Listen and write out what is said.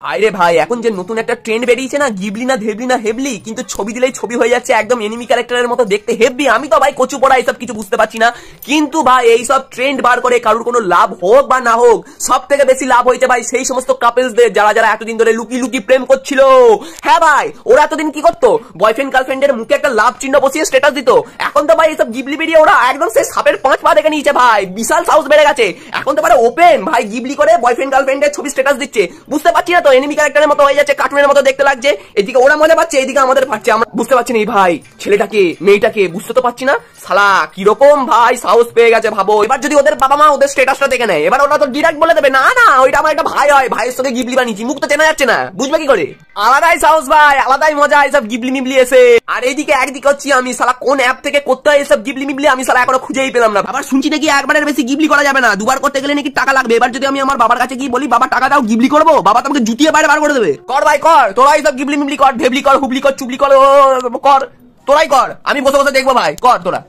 আরে ভাই এখন যে নতুন একটা ট্রেন্ড বেরিয়েছে না, গিবলি না ধেবলি না হেবলি, কিন্তু ছবি দিলেই ছবি হয়ে যাচ্ছে একদম এনিমি ক্যারেক্টারের মতো দেখতে হেবলি। আমি তো ভাই কচু পড়া এইসব কিছু বুঝতে পারছি না, কিন্তু ভাই এইসব ট্রেন্ড বার করে কারোর কোনো লাভ হোক বা না হোক, সব থেকে বেশি লাভ হয়েছে ভাই সেই সমস্ত কাপলসদের যারা যারা এতদিন ধরে লুকি লুকি প্রেম করছিল। হ্যাঁ ভাই, ওরা এতদিন কি করতো, বয়ফ্রেন্ড গার্লফ্রেন্ডের মুখে একটা লাভ চিহ্ন বসিয়ে স্ট্যাটাস দিত। এখন তো ভাই এইসব গিবলি বেরিয়ে ওরা একদম সেই সাপের 5 পা দেখে নিয়েছে ভাই, বিশাল সাহস বেড়ে গেছে। এখন তো পারে ওপেন ভাই গিবলি করে বয়ফ্রেন্ড গার্লফ্রেন্ডের ছবি স্ট্যাটাস দিচ্ছে। বুঝতে পারছি না তো, এনিমি ক্যারেক্টারের মতো হয়ে যাচ্ছে, কার্টুনের মতো দেখতে লাগছে। এদিকে ওরা মজা পাচ্ছে, এদিকে আমাদের পাচ্ছে। আমরা বুঝতে পারছি না এই ভাই ছেলেটাকে মেয়েটাকে বুঝতে তো পারছি না, শালা কিরকম ভাই সাহস পেয়ে গেছে ভাবো। এবার যদি ওদের বাবা মা ওদের স্ট্যাটাসটা দেখে নেয়, এবার ওরা তো ডিরেক্ট বলে দেবে না না ওইটা আমার একটা ভাই হয়, ভাইয়ের সঙ্গে গিবলি বানিয়েছি, মুখ তো চেনা যাচ্ছে না, বুঝবে কি করে? আলাদাই সাহস ভাই, আলাদাই মজা এইসব গিবলি মিবলি এসে। আর এইদিকে একদিকে হচ্ছি আমি, শালা কোন অ্যাপ থেকে করতে হয় এসব গিবলি মিবলি আমি শালা এখনো খুঁজেই পেলাম না। আবার শুনছি নাকি একবারের বেশি গিবলি করা যাবে না, দুবার করতে গেলে নাকি টাকা লাগবে। এবার যদি আমি আমার বাবার কাছে গিয়ে বলি বাবা টাকা দাও গিবলি করবো, বাবা তোমাকে জুতিয়ে বাইরে বার করে দেবে। কর ভাই কর, তোরা এইসব গিবলি মিবলি কর, ভেবলি কর, হুবলি কর, চুবলি কর, কর তোরাই কর, আমি বসে বসে দেখবো ভাই, কর তোরা।